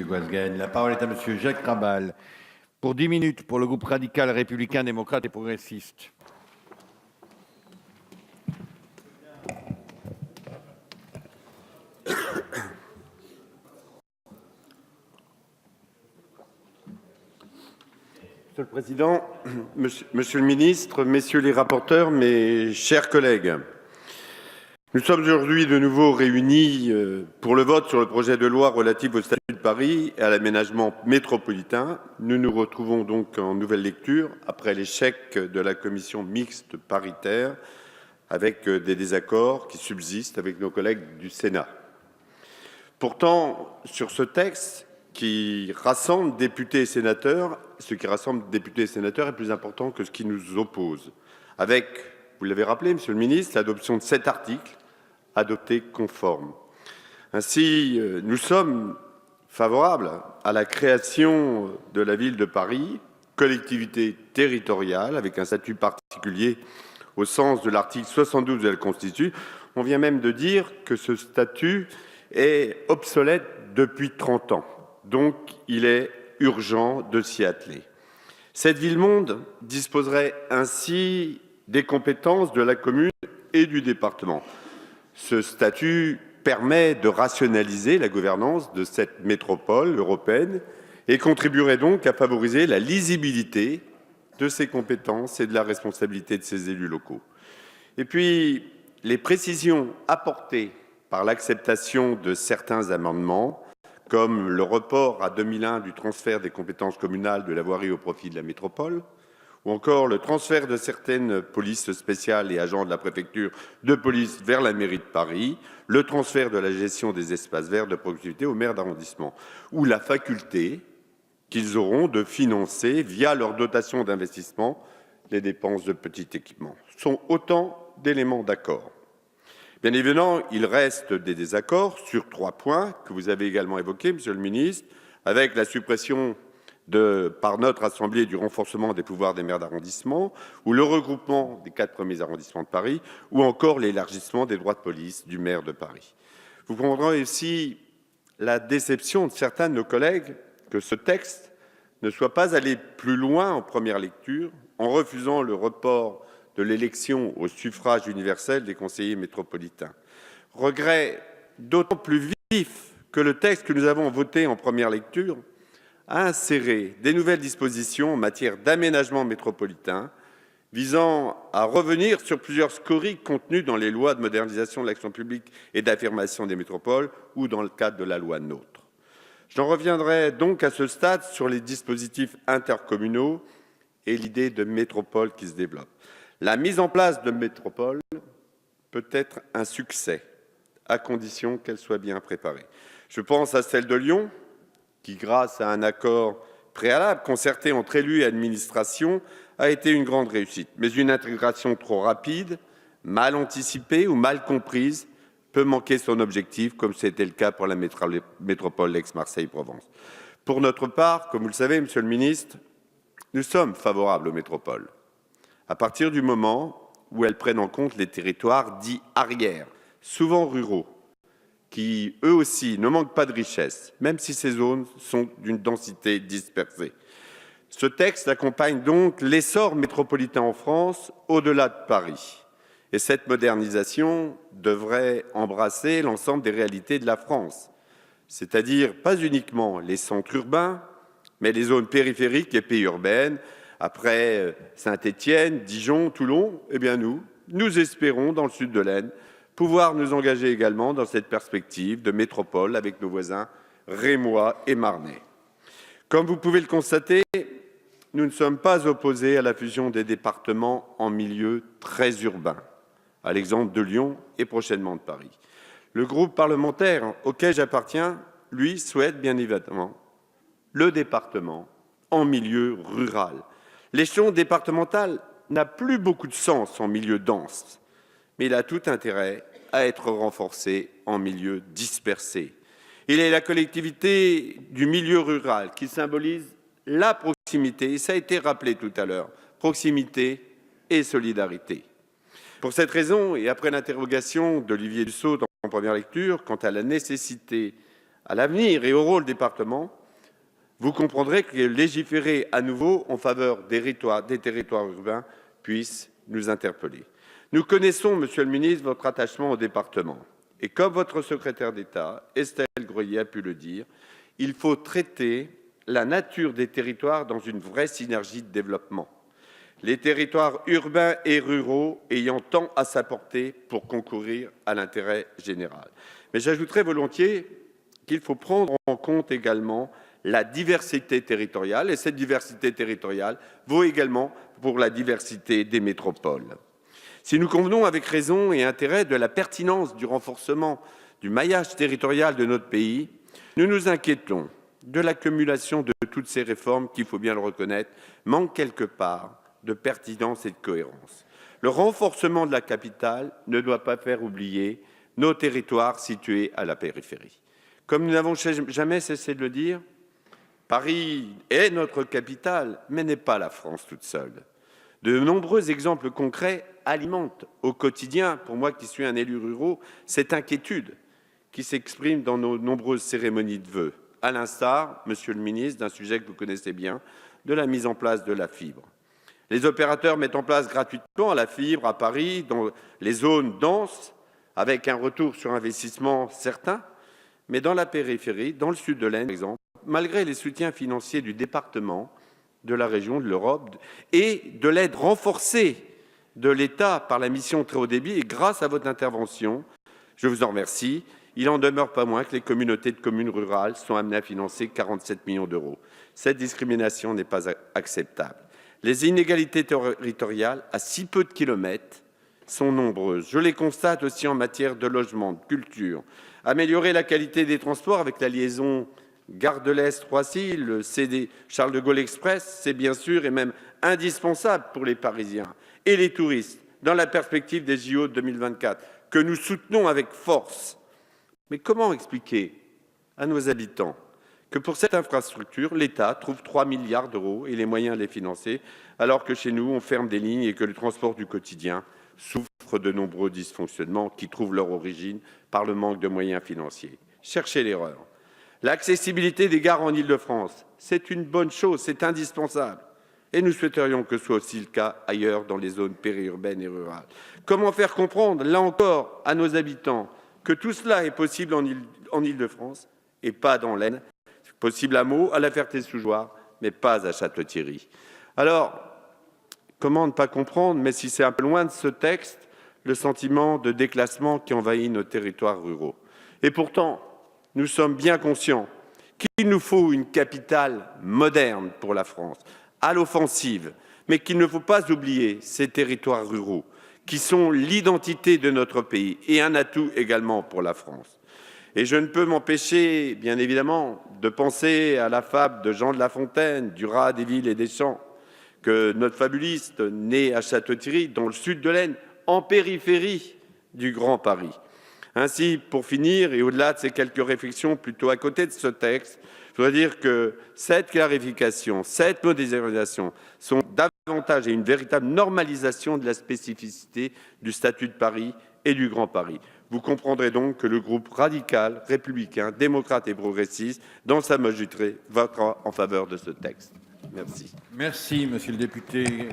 Guasguen. La parole est à Monsieur Jacques Rabal pour 10 minutes pour le groupe radical, républicain, démocrate et progressiste. Monsieur le Président, Monsieur le Ministre, Messieurs les rapporteurs, mes chers collègues, nous sommes aujourd'hui de nouveau réunis pour le vote sur le projet de loi relatif au statut de Paris et à l'aménagement métropolitain. Nous nous retrouvons donc en nouvelle lecture après l'échec de la commission mixte paritaire avec des désaccords qui subsistent avec nos collègues du Sénat. Pourtant, sur ce texte qui rassemble députés et sénateurs, ce qui rassemble députés et sénateurs est plus important que ce qui nous oppose. Avec, vous l'avez rappelé, Monsieur le Ministre, l'adoption de 7 articles adoptés conformes. Ainsi, nous sommes favorables à la création de la ville de Paris, collectivité territoriale, avec un statut particulier au sens de l'article 72 de la Constitution. On vient même de dire que ce statut est obsolète depuis 30 ans. Donc, il est urgent de s'y atteler. Cette ville-monde disposerait ainsi des compétences de la commune et du département. Ce statut permet de rationaliser la gouvernance de cette métropole européenne et contribuerait donc à favoriser la lisibilité de ses compétences et de la responsabilité de ses élus locaux. Et puis, les précisions apportées par l'acceptation de certains amendements, comme le report à 2001 du transfert des compétences communales de la voirie au profit de la métropole, ou encore le transfert de certaines polices spéciales et agents de la préfecture de police vers la mairie de Paris, le transfert de la gestion des espaces verts de proximité aux maires d'arrondissement, ou la faculté qu'ils auront de financer, via leur dotation d'investissement, les dépenses de petit équipement. Ce sont autant d'éléments d'accord. Bien évidemment, il reste des désaccords sur 3 points que vous avez également évoqués, Monsieur le Ministre, avec la suppression par notre Assemblée du renforcement des pouvoirs des maires d'arrondissement, ou le regroupement des 4 premiers arrondissements de Paris, ou encore l'élargissement des droits de police du maire de Paris. Vous comprendrez aussi la déception de certains de nos collègues que ce texte ne soit pas allé plus loin en première lecture, en refusant le report de l'élection au suffrage universel des conseillers métropolitains. Regret d'autant plus vif que le texte que nous avons voté en première lecture a inséré des nouvelles dispositions en matière d'aménagement métropolitain visant à revenir sur plusieurs scories contenues dans les lois de modernisation de l'action publique et d'affirmation des métropoles ou dans le cadre de la loi NOTRe. J'en reviendrai donc à ce stade sur les dispositifs intercommunaux et l'idée de métropole qui se développe. La mise en place de métropoles peut être un succès, à condition qu'elle soit bien préparée. Je pense à celle de Lyon, qui, grâce à un accord préalable concerté entre élus et administration, a été une grande réussite. Mais une intégration trop rapide, mal anticipée ou mal comprise peut manquer son objectif, comme c'était le cas pour la métropole Aix-Marseille-Provence. Pour notre part, comme vous le savez, Monsieur le Ministre, nous sommes favorables aux métropoles, à partir du moment où elles prennent en compte les territoires dits arrières, souvent ruraux, qui, eux aussi, ne manquent pas de richesse, même si ces zones sont d'une densité dispersée. Ce texte accompagne donc l'essor métropolitain en France au-delà de Paris. Et cette modernisation devrait embrasser l'ensemble des réalités de la France, c'est-à-dire pas uniquement les centres urbains, mais les zones périphériques et périurbaines. Après Saint-Étienne, Dijon, Toulon, eh bien nous espérons, dans le sud de l'Aisne, pouvoir nous engager également dans cette perspective de métropole avec nos voisins rémois et marnais. Comme vous pouvez le constater, nous ne sommes pas opposés à la fusion des départements en milieu très urbain, à l'exemple de Lyon et prochainement de Paris. Le groupe parlementaire auquel j'appartiens, lui, souhaite bien évidemment le département en milieu rural. L'échelon départemental n'a plus beaucoup de sens en milieu dense, mais il a tout intérêt à être renforcé en milieu dispersé. Il est la collectivité du milieu rural qui symbolise la proximité, et ça a été rappelé tout à l'heure, proximité et solidarité. Pour cette raison, et après l'interrogation d'Olivier Dussopt en première lecture quant à la nécessité à l'avenir et au rôle des départements, vous comprendrez que légiférer à nouveau en faveur des territoires urbains puisse nous interpeller. Nous connaissons, Monsieur le ministre, votre attachement au département. Et comme votre secrétaire d'État, Estelle Grelier, a pu le dire, il faut traiter la nature des territoires dans une vraie synergie de développement. Les territoires urbains et ruraux ayant tant à s'apporter pour concourir à l'intérêt général. Mais j'ajouterai volontiers qu'il faut prendre en compte également la diversité territoriale, et cette diversité territoriale vaut également pour la diversité des métropoles. Si nous convenons avec raison et intérêt de la pertinence du renforcement du maillage territorial de notre pays, nous nous inquiétons de l'accumulation de toutes ces réformes qui, il faut bien le reconnaître, manquent quelque part de pertinence et de cohérence. Le renforcement de la capitale ne doit pas faire oublier nos territoires situés à la périphérie. Comme nous n'avons jamais cessé de le dire, Paris est notre capitale, mais n'est pas la France toute seule. De nombreux exemples concrets alimentent au quotidien, pour moi qui suis un élu rural, cette inquiétude qui s'exprime dans nos nombreuses cérémonies de vœux, à l'instar, Monsieur le ministre, d'un sujet que vous connaissez bien, de la mise en place de la fibre. Les opérateurs mettent en place gratuitement la fibre à Paris, dans les zones denses, avec un retour sur investissement certain, mais dans la périphérie, dans le sud de l'Aisne, par exemple, malgré les soutiens financiers du département, de la région, de l'Europe, et de l'aide renforcée de l'État par la mission très haut débit, et grâce à votre intervention, je vous en remercie, il n'en demeure pas moins que les communautés de communes rurales sont amenées à financer 47 millions d'euros. Cette discrimination n'est pas acceptable. Les inégalités territoriales, à si peu de kilomètres, sont nombreuses. Je les constate aussi en matière de logement, de culture. Améliorer la qualité des transports avec la liaison Gare de l'Est Roissy, le CD Charles de Gaulle Express, c'est bien sûr et même indispensable pour les Parisiens et les touristes dans la perspective des JO de 2024 que nous soutenons avec force. Mais comment expliquer à nos habitants que pour cette infrastructure, l'État trouve 3 milliards d'euros et les moyens de les financer, alors que chez nous, on ferme des lignes et que le transport du quotidien souffre de nombreux dysfonctionnements qui trouvent leur origine par le manque de moyens financiers. Cherchez l'erreur. L'accessibilité des gares en Île-de-France, c'est une bonne chose, c'est indispensable. Et nous souhaiterions que ce soit aussi le cas ailleurs dans les zones périurbaines et rurales. Comment faire comprendre, là encore, à nos habitants que tout cela est possible en Île-de-France et pas dans l'Aisne, possible à Meaux, à La Ferté-sous-Jouarre, mais pas à Château-Thierry. Alors, comment ne pas comprendre, mais si c'est un peu loin de ce texte, le sentiment de déclassement qui envahit nos territoires ruraux. Et pourtant, nous sommes bien conscients qu'il nous faut une capitale moderne pour la France, à l'offensive, mais qu'il ne faut pas oublier ces territoires ruraux qui sont l'identité de notre pays et un atout également pour la France. Et je ne peux m'empêcher, bien évidemment, de penser à la fable de Jean de La Fontaine, du rat, des villes et des champs, que notre fabuliste, né à Château-Thierry, dans le sud de l'Aisne, en périphérie du Grand Paris. Ainsi, pour finir, et au-delà de ces quelques réflexions plutôt à côté de ce texte, je voudrais dire que cette clarification, cette modernisation sont davantage et une véritable normalisation de la spécificité du statut de Paris et du Grand Paris. Vous comprendrez donc que le groupe radical, républicain, démocrate et progressiste, dans sa majorité, votera en faveur de ce texte. Merci. Merci, monsieur le député.